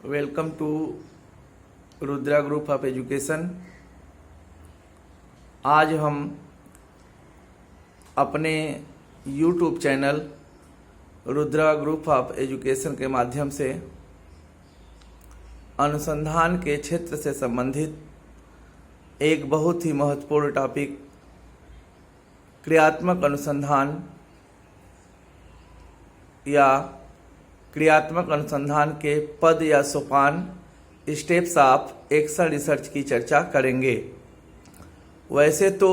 Welcome to Rudra group of education. आज हम अपने YouTube channel Rudra group of education के माध्यम से अनुसंधान के क्षेत्र से संबंधित एक बहुत ही महत्वपूर्ण टॉपिक क्रियात्मक अनुसंधान या क्रियात्मक अनुसंधान के पद या सोपान स्टेप्स ऑफ एक्शन रिसर्च की चर्चा करेंगे। वैसे तो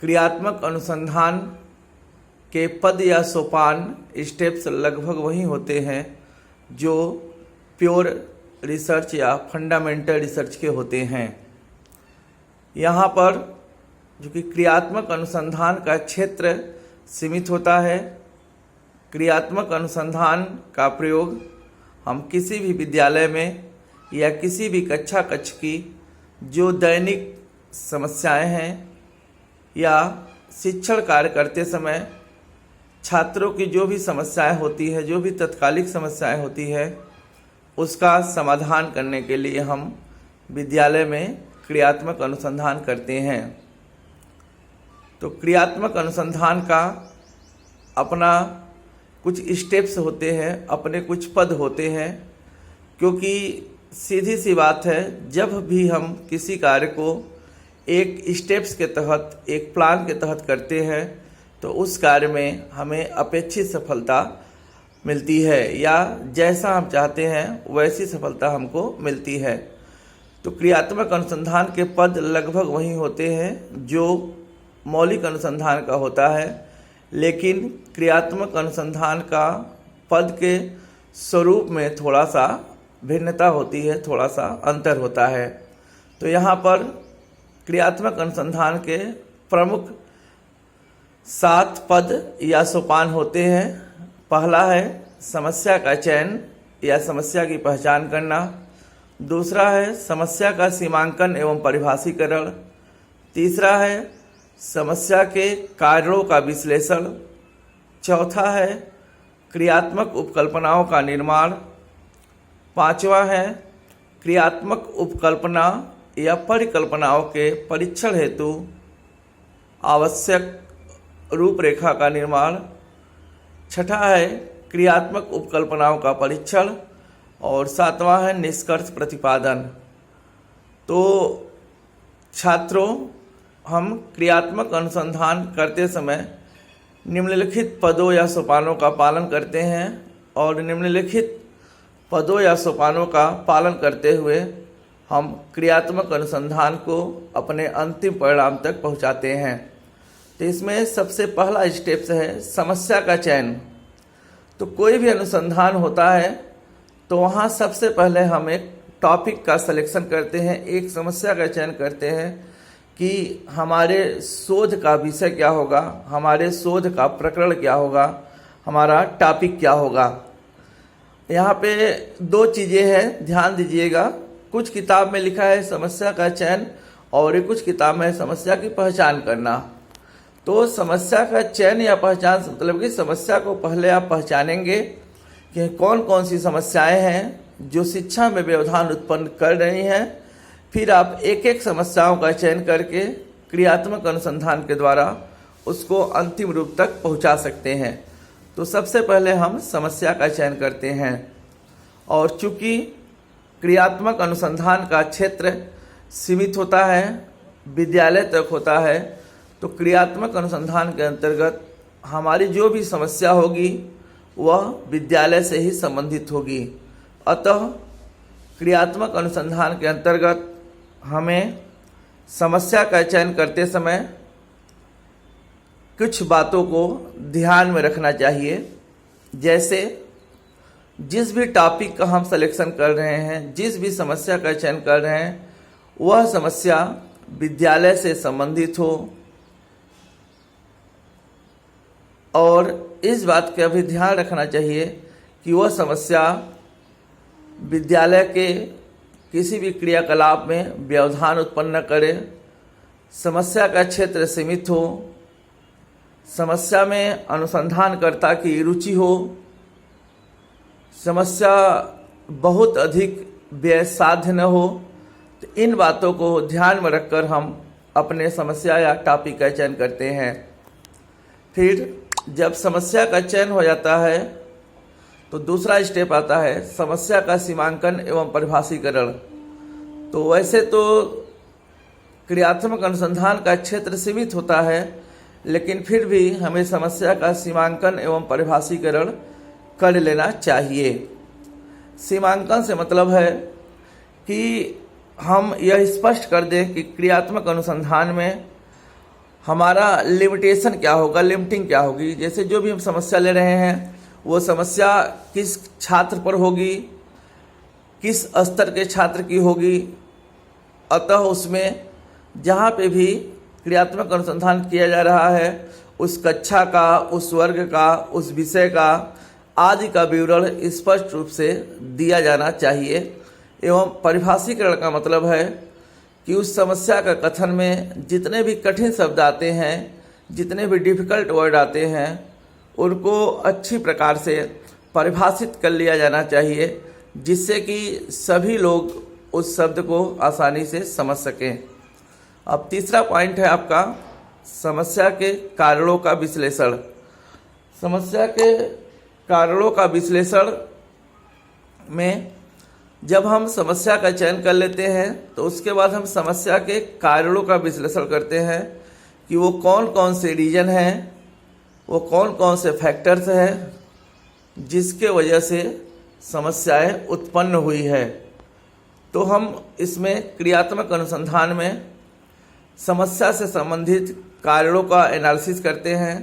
क्रियात्मक अनुसंधान के पद या सोपान स्टेप्स लगभग वही होते हैं जो प्योर रिसर्च या फंडामेंटल रिसर्च के होते हैं। यहाँ पर जो कि क्रियात्मक अनुसंधान का क्षेत्र सीमित होता है। क्रियात्मक अनुसंधान का प्रयोग हम किसी भी विद्यालय में या किसी भी कक्षा की जो दैनिक समस्याएं हैं या शिक्षण कार्य करते समय छात्रों की जो भी समस्याएं होती है, जो भी तत्कालिक समस्याएं होती है, उसका समाधान करने के लिए हम विद्यालय में क्रियात्मक अनुसंधान करते हैं। तो क्रियात्मक अनुसंधान का अपना कुछ स्टेप्स होते हैं, अपने कुछ पद होते हैं, क्योंकि सीधी सी बात है, जब भी हम किसी कार्य को एक स्टेप्स के तहत, एक प्लान के तहत करते हैं तो उस कार्य में हमें अपेक्षित सफलता मिलती है या जैसा हम चाहते हैं वैसी सफलता हमको मिलती है। तो क्रियात्मक अनुसंधान के पद लगभग वही होते हैं जो मौलिक अनुसंधान का होता है, लेकिन क्रियात्मक अनुसंधान का पद के स्वरूप में थोड़ा सा भिन्नता होती है, थोड़ा सा अंतर होता है। तो यहाँ पर क्रियात्मक अनुसंधान के प्रमुख 7 पद या सोपान होते हैं। पहला है समस्या का चयन या समस्या की पहचान करना। दूसरा है समस्या का सीमांकन एवं परिभाषीकरण। तीसरा है समस्या के कारणों का विश्लेषण। चौथा है क्रियात्मक उपकल्पनाओं का निर्माण। पांचवा है क्रियात्मक उपकल्पना या परिकल्पनाओं के परीक्षण हेतु आवश्यक रूपरेखा का निर्माण। छठा है क्रियात्मक उपकल्पनाओं का परीक्षण और सातवां है निष्कर्ष प्रतिपादन। तो छात्रों, हम क्रियात्मक अनुसंधान करते समय निम्नलिखित पदों या सोपानों का पालन करते हैं और निम्नलिखित पदों या सोपानों का पालन करते हुए हम क्रियात्मक अनुसंधान को अपने अंतिम परिणाम तक पहुंचाते हैं। तो इसमें सबसे पहला स्टेप्स है समस्या का चयन। तो कोई भी अनुसंधान होता है तो वहाँ सबसे पहले हम एक टॉपिक का सिलेक्शन करते हैं, एक समस्या का चयन करते हैं कि हमारे शोध का विषय क्या होगा, हमारे शोध का प्रकरण क्या होगा, हमारा टॉपिक क्या होगा। यहाँ पे 2 चीज़ें हैं, ध्यान दीजिएगा। कुछ किताब में लिखा है समस्या का चयन और कुछ किताब में है समस्या की पहचान करना। तो समस्या का चयन या पहचान मतलब कि समस्या को पहले आप पहचानेंगे कि कौन कौन सी समस्याएं हैं जो शिक्षा में व्यवधान उत्पन्न कर रही हैं। फिर आप एक एक समस्याओं का चयन करके क्रियात्मक अनुसंधान के द्वारा उसको अंतिम रूप तक पहुंचा सकते हैं। तो सबसे पहले हम समस्या का चयन करते हैं और चूंकि क्रियात्मक अनुसंधान का क्षेत्र सीमित होता है, विद्यालय तक होता है, तो क्रियात्मक अनुसंधान के अंतर्गत हमारी जो भी समस्या होगी वह विद्यालय से ही संबंधित होगी। अतः क्रियात्मक अनुसंधान के अंतर्गत हमें समस्या का चयन करते समय कुछ बातों को ध्यान में रखना चाहिए। जैसे जिस भी टॉपिक का हम सिलेक्शन कर रहे हैं, जिस भी समस्या का चयन कर रहे हैं, वह समस्या विद्यालय से संबंधित हो और इस बात का भी ध्यान रखना चाहिए कि वह समस्या विद्यालय के किसी भी क्रियाकलाप में व्यवधान उत्पन्न न करे, समस्या का क्षेत्र सीमित हो, समस्या में अनुसंधानकर्ता की रुचि हो, समस्या बहुत अधिक व्यय साध्य न हो, तो इन बातों को ध्यान में रखकर हम अपने समस्या या टॉपिक का चयन करते हैं। फिर जब समस्या का चयन हो जाता है तो दूसरा स्टेप आता है समस्या का सीमांकन एवं परिभाषीकरण। तो वैसे तो क्रियात्मक अनुसंधान का क्षेत्र सीमित होता है, लेकिन फिर भी हमें समस्या का सीमांकन एवं परिभाषीकरण कर लेना चाहिए। सीमांकन से मतलब है कि हम यह स्पष्ट कर दें कि क्रियात्मक अनुसंधान में हमारा लिमिटेशन क्या होगा, लिमिटिंग क्या होगी। जैसे जो भी हम समस्या ले रहे हैं वो समस्या किस छात्र पर होगी, किस स्तर के छात्र की होगी। अतः उसमें जहाँ पे भी क्रियात्मक अनुसंधान किया जा रहा है उस कक्षा का, उस वर्ग का, उस विषय का आदि का विवरण स्पष्ट रूप से दिया जाना चाहिए। एवं परिभाषीकरण का मतलब है कि उस समस्या का कथन में जितने भी कठिन शब्द आते हैं, जितने भी डिफ़िकल्ट वर्ड आते हैं, उनको अच्छी प्रकार से परिभाषित कर लिया जाना चाहिए, जिससे कि सभी लोग उस शब्द को आसानी से समझ सकें। अब तीसरा पॉइंट है आपका समस्या के कारणों का विश्लेषण। समस्या के कारणों का विश्लेषण में जब हम समस्या का चयन कर लेते हैं तो उसके बाद हम समस्या के कारणों का विश्लेषण करते हैं कि वो कौन कौन से रीजन हैं, वो कौन कौन से फैक्टर्स हैं जिसके वजह से समस्याएं उत्पन्न हुई है। तो हम इसमें क्रियात्मक अनुसंधान में समस्या से संबंधित कारणों का एनालिसिस करते हैं,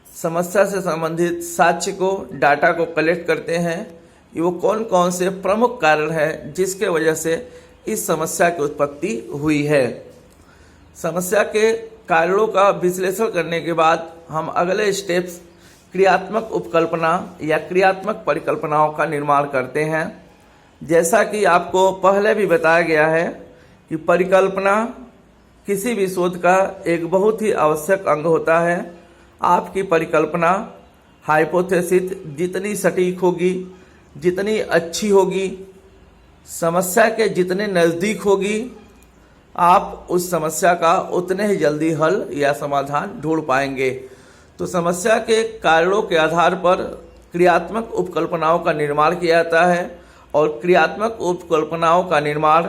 समस्या से संबंधित साक्ष्य को, डाटा को कलेक्ट करते हैं कि वो कौन कौन से प्रमुख कारण हैं जिसके वजह से इस समस्या की उत्पत्ति हुई है। समस्या के कारणों का विश्लेषण करने के बाद हम अगले स्टेप्स क्रियात्मक उपकल्पना या क्रियात्मक परिकल्पनाओं का निर्माण करते हैं। जैसा कि आपको पहले भी बताया गया है कि परिकल्पना किसी भी शोध का एक बहुत ही आवश्यक अंग होता है। आपकी परिकल्पना हाइपोथेसिस जितनी सटीक होगी, जितनी अच्छी होगी, समस्या के जितने नज़दीक होगी, आप उस समस्या का उतने ही जल्दी हल या समाधान ढूंढ पाएंगे। तो समस्या के कारणों के आधार पर क्रियात्मक उपकल्पनाओं का निर्माण किया जाता है और क्रियात्मक उपकल्पनाओं का निर्माण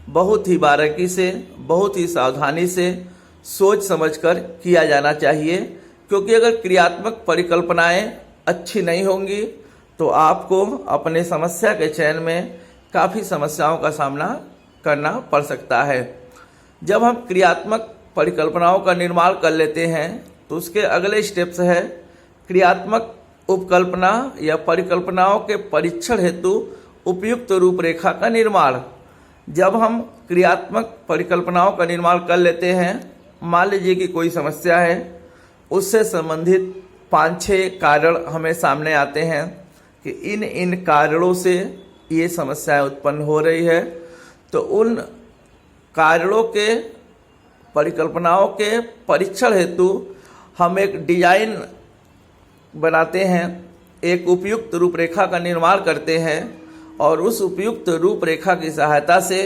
बहुत ही बारीकी से, बहुत ही सावधानी से, सोच समझकर किया जाना चाहिए। क्योंकि अगर क्रियात्मक परिकल्पनाएं अच्छी नहीं होंगी तो आपको अपने समस्या के चयन में काफ़ी समस्याओं का सामना करना पड़ सकता है। जब हम क्रियात्मक परिकल्पनाओं का निर्माण कर लेते हैं तो उसके अगले स्टेप्स है क्रियात्मक उपकल्पना या परिकल्पनाओं के परीक्षण हेतु उपयुक्त रूपरेखा का निर्माण। जब हम क्रियात्मक परिकल्पनाओं का निर्माण कर लेते हैं, मान लीजिए कि कोई समस्या है, उससे संबंधित 5-6 कारण हमें सामने आते हैं कि इन कारणों से ये समस्याएं उत्पन्न हो रही है, तो उन कारणों के परिकल्पनाओं के परीक्षण हेतु हम एक डिजाइन बनाते हैं, एक उपयुक्त रूपरेखा का निर्माण करते हैं और उस उपयुक्त रूपरेखा की सहायता से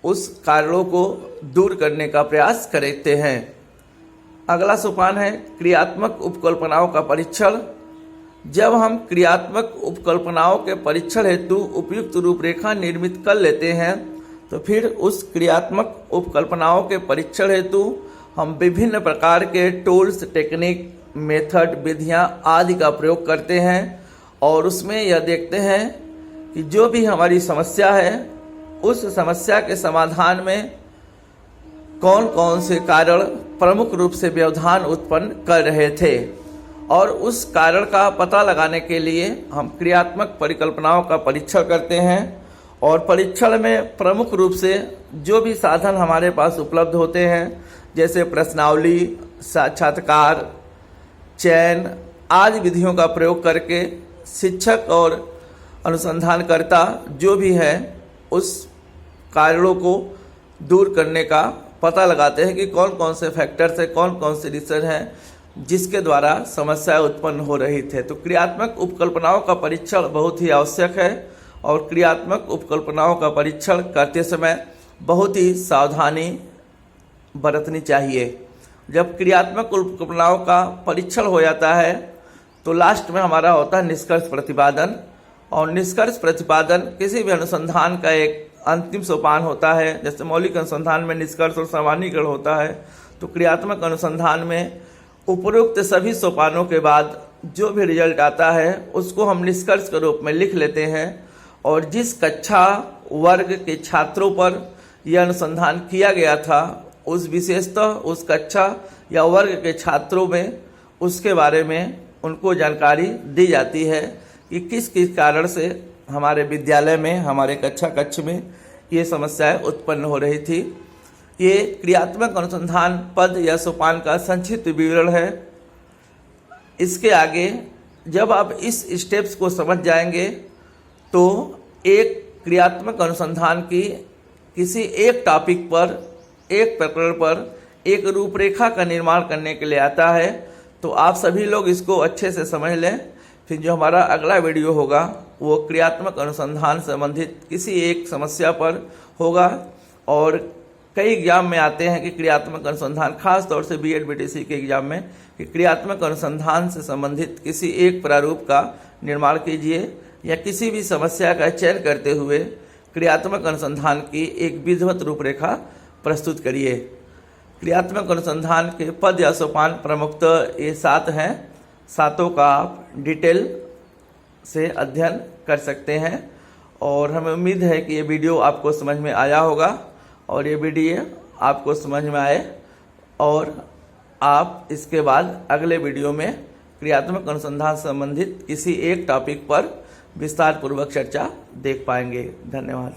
उस कारणों को दूर करने का प्रयास करते हैं। अगला सोपान है क्रियात्मक उपकल्पनाओं का परीक्षण। जब हम क्रियात्मक उपकल्पनाओं के परीक्षण हेतु उपयुक्त रूपरेखा निर्मित कर लेते हैं तो फिर उस क्रियात्मक उपकल्पनाओं के परीक्षण हेतु हम विभिन्न प्रकार के टूल्स, टेक्निक, मेथड, विधियां आदि का प्रयोग करते हैं और उसमें यह देखते हैं कि जो भी हमारी समस्या है उस समस्या के समाधान में कौन कौन से कारण प्रमुख रूप से व्यवधान उत्पन्न कर रहे थे, और उस कारण का पता लगाने के लिए हम क्रियात्मक परिकल्पनाओं का परीक्षण करते हैं। और परीक्षण में प्रमुख रूप से जो भी साधन हमारे पास उपलब्ध होते हैं, जैसे प्रश्नावली, साक्षात्कार, चयन आदि विधियों का प्रयोग करके शिक्षक और अनुसंधानकर्ता जो भी है उस कारणों को दूर करने का पता लगाते हैं कि कौन कौन से फैक्टर्स हैं, कौन कौन से रीजन हैं जिसके द्वारा समस्याएं उत्पन्न हो रही थे। तो क्रियात्मक उपकल्पनाओं का परीक्षण बहुत ही आवश्यक है और क्रियात्मक उपकल्पनाओं का परीक्षण करते समय बहुत ही सावधानी बरतनी चाहिए। जब क्रियात्मक उपकल्पनाओं का परीक्षण हो जाता है तो लास्ट में हमारा होता है निष्कर्ष प्रतिपादन, और निष्कर्ष प्रतिपादन किसी भी अनुसंधान का एक अंतिम सोपान होता है। जैसे मौलिक अनुसंधान में निष्कर्ष और सामान्यीकरण होता है, तो क्रियात्मक अनुसंधान में उपरोक्त सभी सोपानों के बाद जो भी रिजल्ट आता है उसको हम निष्कर्ष के रूप में लिख लेते हैं, और जिस कक्षा वर्ग के छात्रों पर यह अनुसंधान किया गया था उस विशेषतः उस कक्षा या वर्ग के छात्रों में उसके बारे में उनको जानकारी दी जाती है कि किस किस कारण से हमारे विद्यालय में, हमारे कक्ष में ये समस्याएं उत्पन्न हो रही थी। ये क्रियात्मक अनुसंधान पद या सोपान का संक्षिप्त विवरण है। इसके आगे जब आप इस स्टेप्स को समझ जाएंगे तो एक क्रियात्मक अनुसंधान की किसी एक टॉपिक पर, एक प्रकरण पर एक रूपरेखा का निर्माण करने के लिए आता है। तो आप सभी लोग इसको अच्छे से समझ लें। फिर जो हमारा अगला वीडियो होगा वो क्रियात्मक अनुसंधान संबंधित किसी एक समस्या पर होगा। और कई एग्जाम में आते हैं कि क्रियात्मक अनुसंधान, खास तौर से बीएड बीटीसी के एग्जाम में, कि क्रियात्मक अनुसंधान से संबंधित किसी एक प्रारूप का निर्माण कीजिए या किसी भी समस्या का चयन करते हुए क्रियात्मक अनुसंधान की एक विधिवत रूपरेखा प्रस्तुत करिए। क्रियात्मक अनुसंधान के पद या सोपान प्रमुखतः ये 7 हैं। 7 का आप डिटेल से अध्ययन कर सकते हैं, और हमें उम्मीद है कि ये वीडियो आपको समझ में आया होगा और ये वीडियो आपको समझ में आए और आप इसके बाद अगले वीडियो में क्रियात्मक अनुसंधान संबंधित किसी एक टॉपिक पर विस्तार पूर्वक चर्चा देख पाएंगे। धन्यवाद।